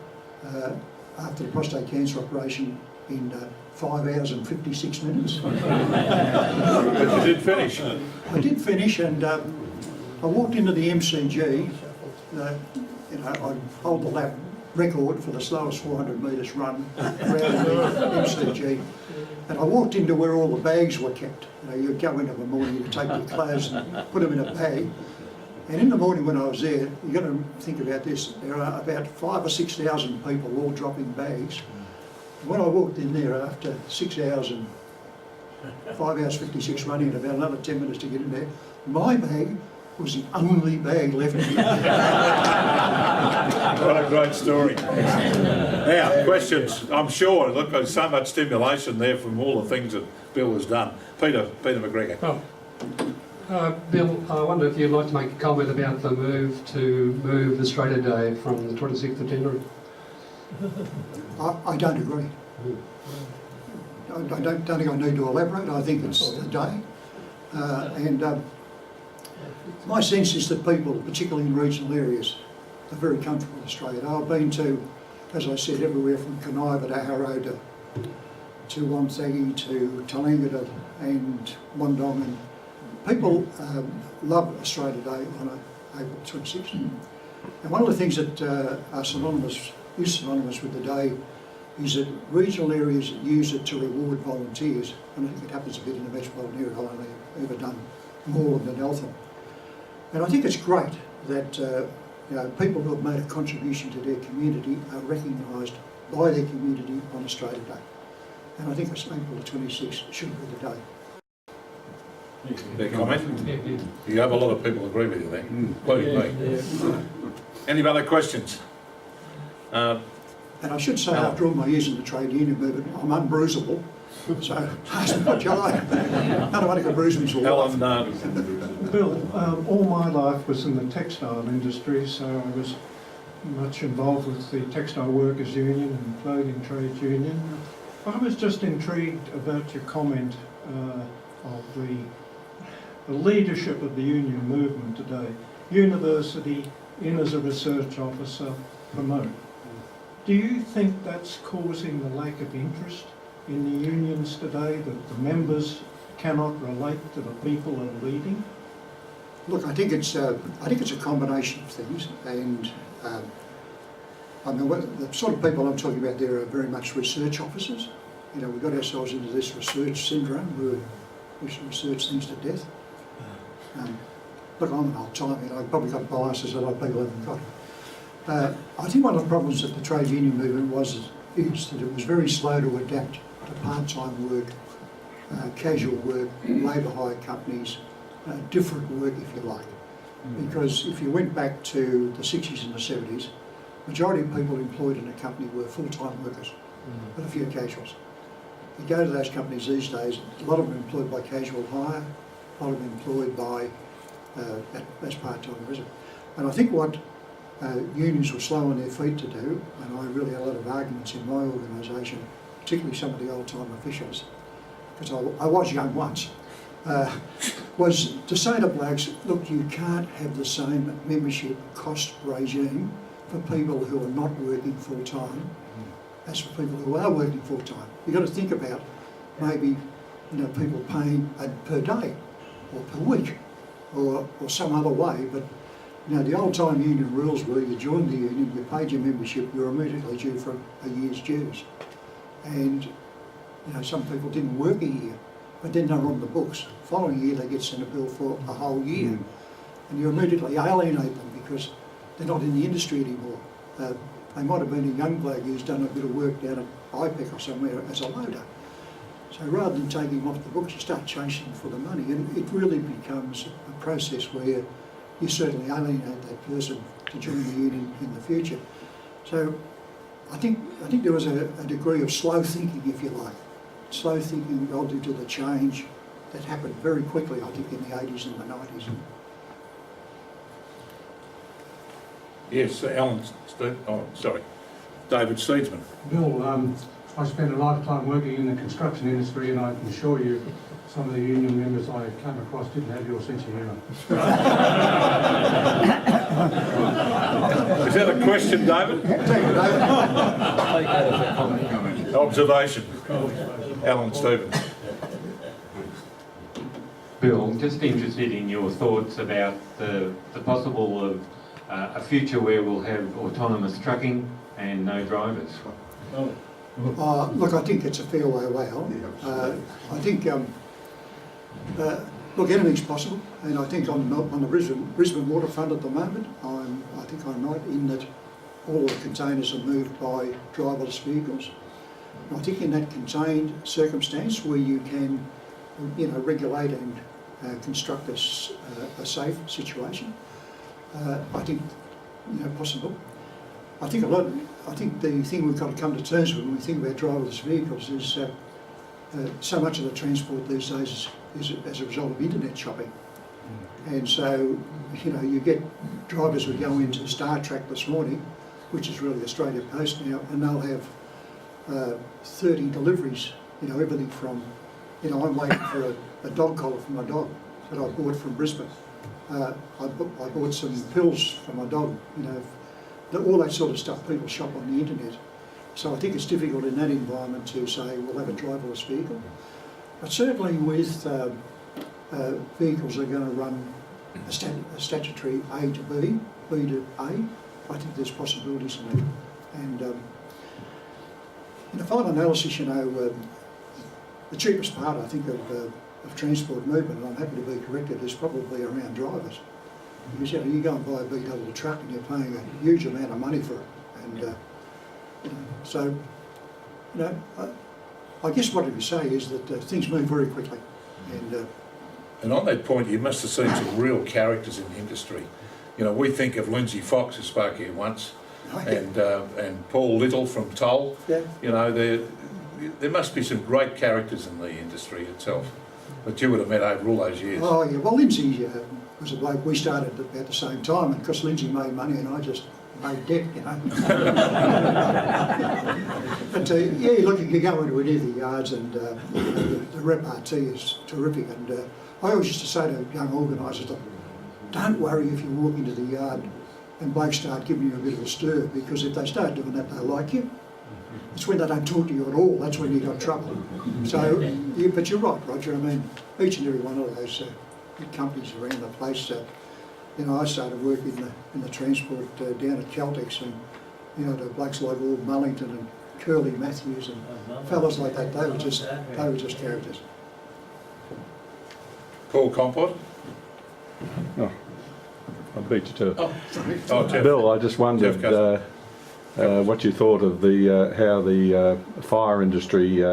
after the prostate cancer operation in 5 hours and 56 minutes. But you did finish. I did finish, and I walked into the MCG. You know, I hold the lap record for the slowest 400 metres run around the MCG. And I walked into where all the bags were kept. You know, you'd go in the morning, you'd take your clothes and put them in a bag. And in the morning when I was there, you've got to think about this, there are about 5,000 or 6,000 people all dropping bags. And when I walked in there after 6 hours and 5 hours 56 running and about another 10 minutes to get in there, my bag was the only bag left in there. What a great story. Now, questions, I'm sure. Look, there's so much stimulation there from all the things that Bill has done. Peter McGregor. Bill, I wonder if you'd like to make a comment about the move the Australia Day from the 26th of January. I don't agree. I don't think I need to elaborate. I think it's the day. My sense is that people, particularly in regional areas, are very comfortable with Australia. I've been to, as I said, everywhere from Conaiva to Harrow to Wonthaggi to Tallangatta and Wandong, and people love Australia Day on April 26th. And one of the things that is synonymous with the day is that regional areas use it to reward volunteers, and I think it happens a bit in the metropolitan area. I've only ever done more than Eltham. And I think it's great that you know, people who have made a contribution to their community are recognised by their community on Australia Day. And I think April the 26th should be the day. Their comment? You have a lot of people agree with you there, including me. Any other questions? And I should say, after all my years in the trade union movement, I'm unbruisable. So ask me what you like. None can bruise me for Alan, Bill, all my life was in the textile industry, so I was much involved with the Textile Workers Union and Clothing Trades Union. I was just intrigued about your comment of the leadership of the union movement today. University, in as a research officer, promote. Do you think that's causing the lack of interest in the unions today, that the members cannot relate to the people that are leading? Look, I think it's a combination of things, and I mean, the sort of people I'm talking about there are very much research officers. You know, we got ourselves into this research syndrome where we should research things to death. Look, I'm an old timer, you know, I've probably got biases that other people haven't got. I think one of the problems that the trade union movement is that it was very slow to adapt to part-time work, casual work, labour hire companies, different work if you like. Because if you went back to the 60s and the 70s, majority of people employed in a company were full-time workers, but a few casuals. You go to those companies these days, a lot of them employed by casual hire, a lot of them employed by as part-time resident. And I think what unions were slow on their feet to do, and I really had a lot of arguments in my organisation, particularly some of the old-time officials, because I was young once, was to say to blokes, look, you can't have the same membership cost regime for people who are not working full-time as for people who are working full-time. You've got to think about maybe people paying per day or per week or some other way, but the old-time union rules were you joined the union, you paid your membership, you're immediately due for a year's dues. And some people didn't work a year, but then they're on the books. The following year they get sent a bill for a whole year, and you immediately alienate them because they're not in the industry anymore. They might have been a young bloke who's done a bit of work down at IPEC or somewhere as a loader. So rather than taking him off the books, you start chasing for the money, and it really becomes a process where you certainly alienate that person to join the union in the future. So I think there was a degree of slow thinking, if you like, slow thinking relative to the change that happened very quickly, I think, in the 80s and the 90s. Yes, David Seedsman. Bill, I spent a lot of time working in the construction industry, and I can assure you some of the union members I came across didn't have your sense of humour. Is that a question, David? Observation. Alan Stevens. Bill, just interested in your thoughts about the possible of a future where we'll have autonomous trucking and no drivers. Look, I think it's a fair way away. I think, look, anything's possible, and I think on the Brisbane waterfront at the moment, I think I'm right in that all the containers are moved by driverless vehicles. And I think in that contained circumstance where you can, regulate and construct a safe situation, I think, possible. I think the thing we've got to come to terms with when we think about driverless vehicles is so much of the transport these days is as a result of internet shopping. And so, you get drivers who go into Star Trek this morning, which is really Australia Post now, and they'll have 30 deliveries, everything from, I'm waiting for a dog collar for my dog that I bought from Brisbane. I bought some pills for my dog, all that sort of stuff people shop on the internet. So I think it's difficult in that environment to say we'll have a driverless vehicle. But certainly with vehicles that are going to run a statutory A to B, B to A, I think there's possibilities in that. And in a final analysis, the cheapest part, I think, of transport movement, and I'm happy to be corrected, is probably around drivers. Because you go and buy a big double truck and you're paying a huge amount of money for it. And so, I guess what I would say is that things move very quickly. And on that point, you must have seen some real characters in the industry. We think of Lindsay Fox, who spoke here once, and Paul Little from Toll. Yeah. There must be some great characters in the industry itself that you would have met over all those years. Oh yeah, well Lindsay was a bloke, we started about the same time, and because Lindsay made money and I just made debt, But look, you can go into any of the yards and the repartee is terrific, and I always used to say to young organisers, don't worry if you walk into the yard and blokes start giving you a bit of a stir, because if they start doing that, they'll like you. It's when they don't talk to you at all, that's when you've got trouble. So, but you're right, Roger, each and every one of those big companies around the place, I started working in the transport down at Caltex, and the blokes like Lord Mullington and Curly Matthews and fellas like that, they were just characters. Paul Compot? Oh, I beat you to it. Oh, sorry. Oh, Jeff. Bill, I just wondered what you thought of how the fire industry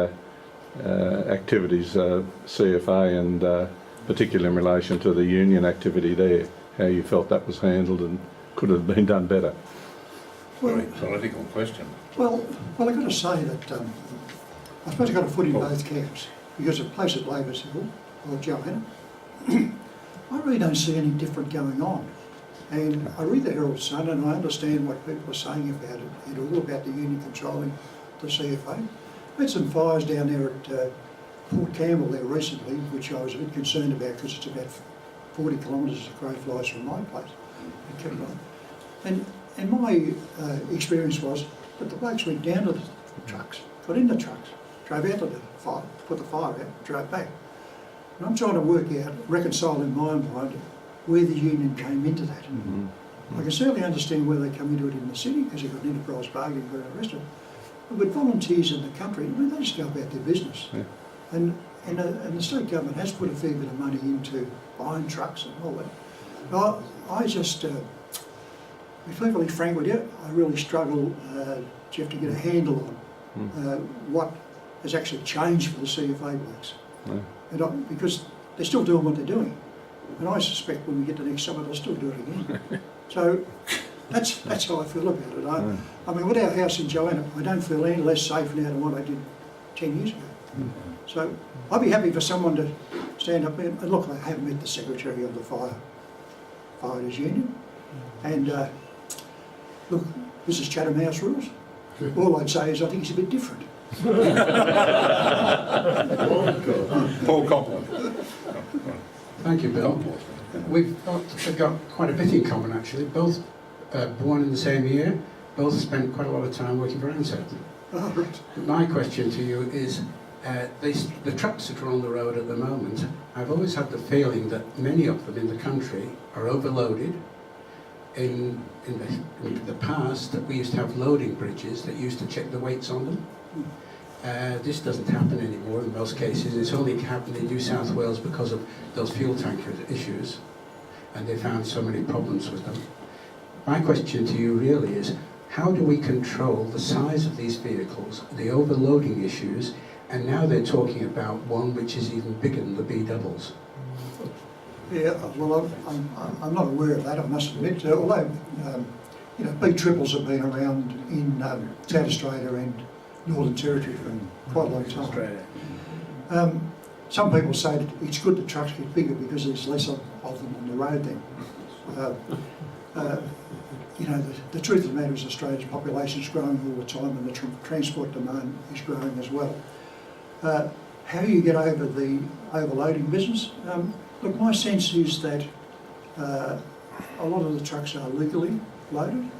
activities, CFA, and particularly in relation to the union activity there, how you felt that was handled and could have been done better. Very political question. Well, I've got to say that I suppose I've got a foot in both camps, because at places Labour's Hill or Joanna, I really don't see any different going on. And I read the Herald Sun and I understand what people are saying about it. It's all about the union controlling the CFA. Had some fires down there at Port Campbell there recently, which I was a bit concerned about because it's about 40 kilometres as the crow flies from my place. It kept on. And my experience was that the blokes went down to the trucks, got in the trucks, drove out to the fire, put the fire out, drove back. And I'm trying to work out, reconcile in my mind where the union came into that. I can certainly understand where they come into it in the city because you've got an enterprise bargaining for the rest of it. But volunteers in the country, I mean, they just go about their business. Yeah. And the state government has put a fair bit of money into buying trucks and all that. I just, to be perfectly frank with you, I really struggle, Jeff, to get a handle on what has actually changed for the CFA blokes. Yeah. And because they're still doing what they're doing. And I suspect when we get to next summer, they'll still do it again. So that's how I feel about it. I mean, with our house in Joanna, I don't feel any less safe now than what I did 10 years ago. So I'd be happy for someone to stand up and look, I have met the Secretary of the Firefighters Union. And look, this is Chatham House rules. All I'd say is I think he's a bit different. Paul Compliment. Thank you, Bill. We've got quite a bit in common, actually. Both born in the same year, both spent quite a lot of time working for ANZAC. Oh, right. My question to you is, the trucks that are on the road at the moment, I've always had the feeling that many of them in the country are overloaded. In the past, that we used to have loading bridges that used to check the weights on them. This doesn't happen anymore in most cases. It's only happened in New South Wales because of those fuel tanker issues, and they found so many problems with them. My question to you really is, how do we control the size of these vehicles, the overloading issues, and now they're talking about one which is even bigger than the B-doubles? Yeah, well, I'm not aware of that, I must admit. Although, you know, B-triples have been around in South Australia and Northern Territory for quite a long time. Some people say that it's good that trucks get bigger because there's less of them on the road then. You know, the truth of the matter is Australia's population is growing all the time and the transport demand is growing as well. How you get over the overloading business? Look, my sense is that a lot of the trucks are legally loaded.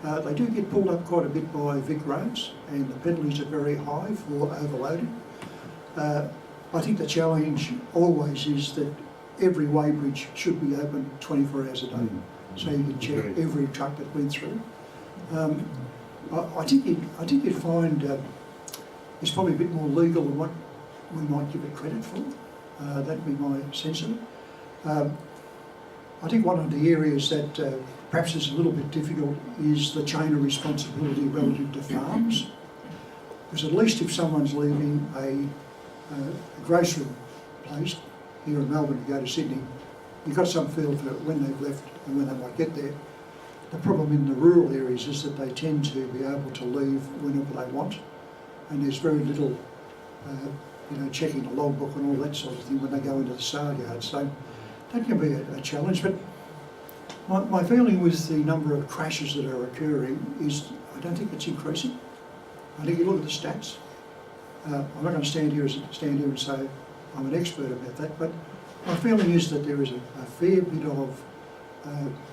They do get pulled up quite a bit by Vic roads and the penalties are very high for overloading. I think the challenge always is that every weighbridge should be open 24 hours a day, so you can check every truck that went through. I think you'd find it's probably a bit more legal than what we might give it credit for. That'd be my sense of it. I think one of the areas that perhaps is a little bit difficult is the chain of responsibility relative to farms. Because at least if someone's leaving a grocery place here in Melbourne to go to Sydney, you've got some feel for when they've left and when they might get there. The problem in the rural areas is that they tend to be able to leave whenever they want, and there's very little you know, checking the logbook and all that sort of thing when they go into the sale yard. So that can be a challenge. But my feeling with the number of crashes that are occurring is I don't think it's increasing. I think you look at the stats. I'm not going to stand here and say I'm an expert about that, but my feeling is that there is a fair bit of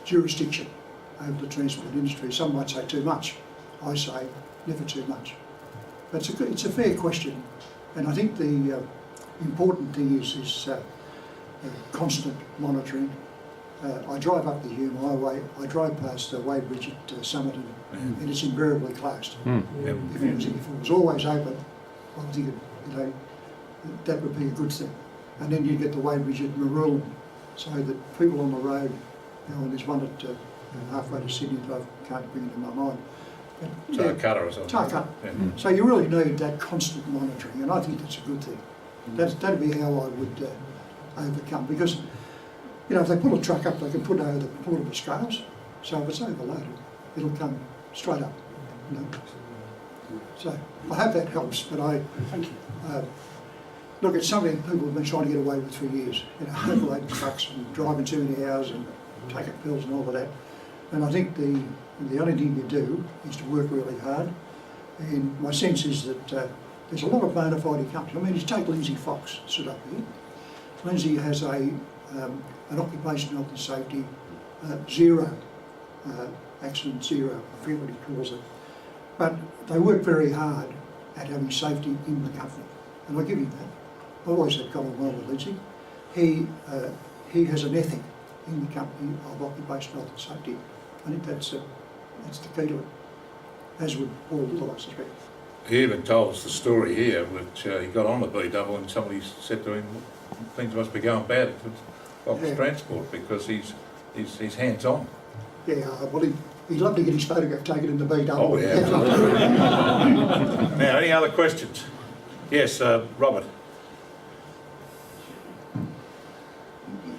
jurisdiction over the transport industry. Some might say too much. I say never too much. But it's a fair question, and I think the important thing is constant monitoring. I drive up the Hume Highway. I drive past the weighbridge at Summit, and it's invariably closed. If it was always open, I would think that would be a good thing. And then you get the weighbridge at Maroon, so that people on the road, you know, and there's one at halfway to Sydney that I can't bring it in my mind. Tarcutta or something. Tarcutta. Yeah. So you really need that constant monitoring, and I think that's a good thing. That'd be how I would overcome, because you know, if they pull a truck up, they can put it over the portable scales. So if it's overloaded, it'll come straight up. You know? So I hope that helps. But look, it's something people have been trying to get away with for years. You know, overloading trucks and driving too many hours and taking pills and all of that. And I think the only thing you do is to work really hard. And my sense is that there's a lot of bona fide companies. I mean, you take Lindsay Fox, stood up here. Lindsay has an occupational health and safety zero, accident zero, I forget what he calls it. But they work very hard at having safety in the company. And I give him that. I've always had common well with Lindsay. He has an ethic in the company of occupational health and safety. I think that's the key to it, as would all the I suspect. He even told us the story here, which he got on the B-double and somebody said to him, things must be going bad at Fox Transport because he's hands-on. Yeah, well, he'd love to get his photograph taken in the B-double. Oh, yeah. Now, any other questions? Yes, Robert.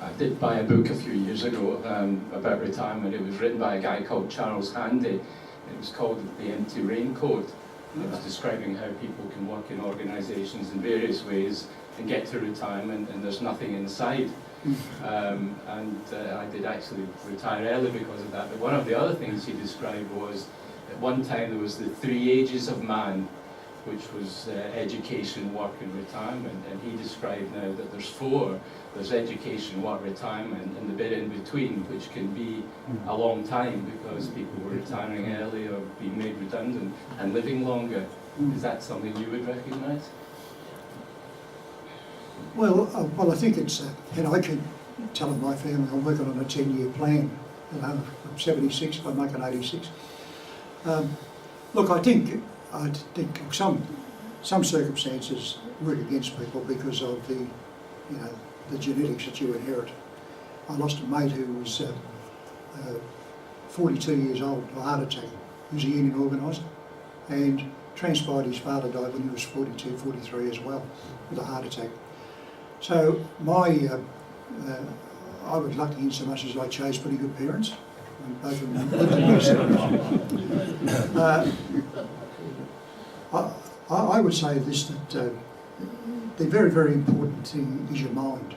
I did buy a book a few years ago about retirement. It was written by a guy called Charles Handy. It was called The Empty Raincoat. And it was describing how people can work in organisations in various ways and get to retirement and there's nothing inside. I did actually retire early because of that. But one of the other things he described was, at one time there was the 3 ages of man, which was education, work and retirement. And he described now that there's 4. There's education, work, retirement, and the bit in between, which can be a long time because people were retiring early or being made redundant and living longer. Is that something you would recognise? Well, I think it's, and I keep telling my family I'm working on a 10-year plan. You know, I'm 76, if I make an 86. Look, I think some circumstances work against people because of the genetics that you inherit. I lost a mate who was 42 years old, a heart attack. He was a union organiser and transpired his father died when he was 42, 43 as well, with a heart attack. So I was lucky in so much as I chose pretty good parents. And both of them lived in I would say this, that the very, very important thing is your mind.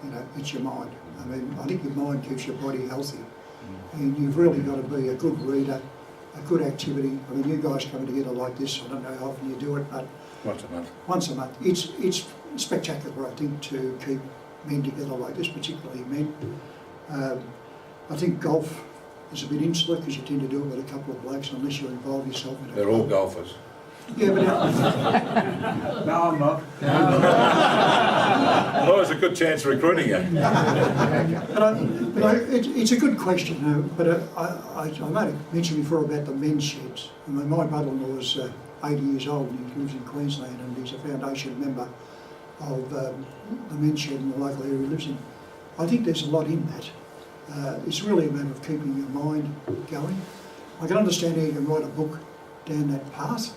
You know, it's your mind. I mean, I think your mind keeps your body healthy. And you've really got to be a good reader, a good activity. I mean, you guys come together like this, I don't know how often you do it, but Once a month. Once a month. It's spectacular, I think, to keep men together like this, particularly men. I think golf is a bit insular because you tend to do it with a couple of blokes unless you involve yourself in it. They're all golfers. Yeah, but No, I'm not. Well, there's a good chance of recruiting you. it's a good question, but I made a mention before about the men's sheds. I mean, my brother-in-law is 80 years old and he lives in Queensland and he's a foundation member of the men's shed in the local area he lives in. I think there's a lot in that. It's really a matter of keeping your mind going. I can understand how you can write a book down that path.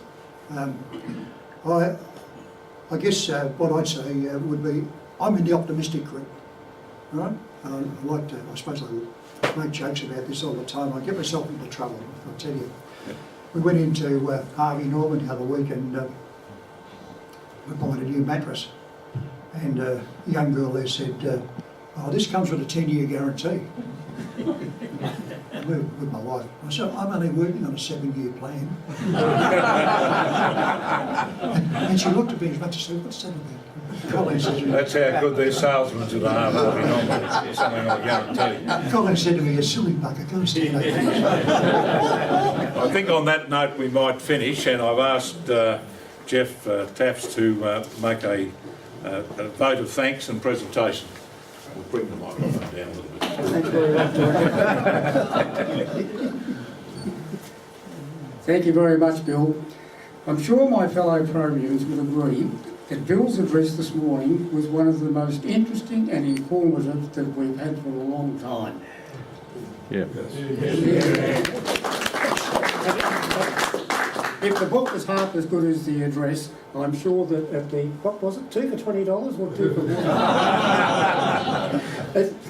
I guess what I'd say would be, I'm in the optimistic group, right? I suppose I make jokes about this all the time. I get myself into trouble, I'll tell you. We went into Harvey Norman the other week and we bought a new mattress. And a young girl there said, oh, this comes with a 10-year guarantee. With my wife. I said, I'm only working on a 7-year plan. and she looked at me as much as said, what's that about? Colin said, That's how good their salesmen at the Harvey Norman. Something I guarantee. Colin said to me, you silly bugger, go and stand over. I think on that note we might finish, and I've asked Jeff Tafts to make a vote of thanks and presentation. We'll bring the microphone down a little bit. Thanks very much, Thank you very much, Bill. I'm sure my fellow Probians will agree that Bill's address this morning was one of the most interesting and informative that we've had for a long time. Yeah. If the book was half as good as the address, I'm sure that at the, what was it, 2 for $20 or 2 for $1?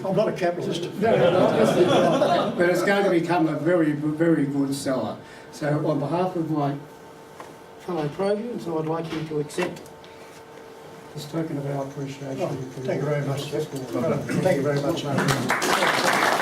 I'm not a capitalist. No, but it's going to become a very, very good seller. So on behalf of my fellow Probians, I'd like you to accept As a token of our appreciation. Oh, for thank you very much. your testimony. Thank you very much.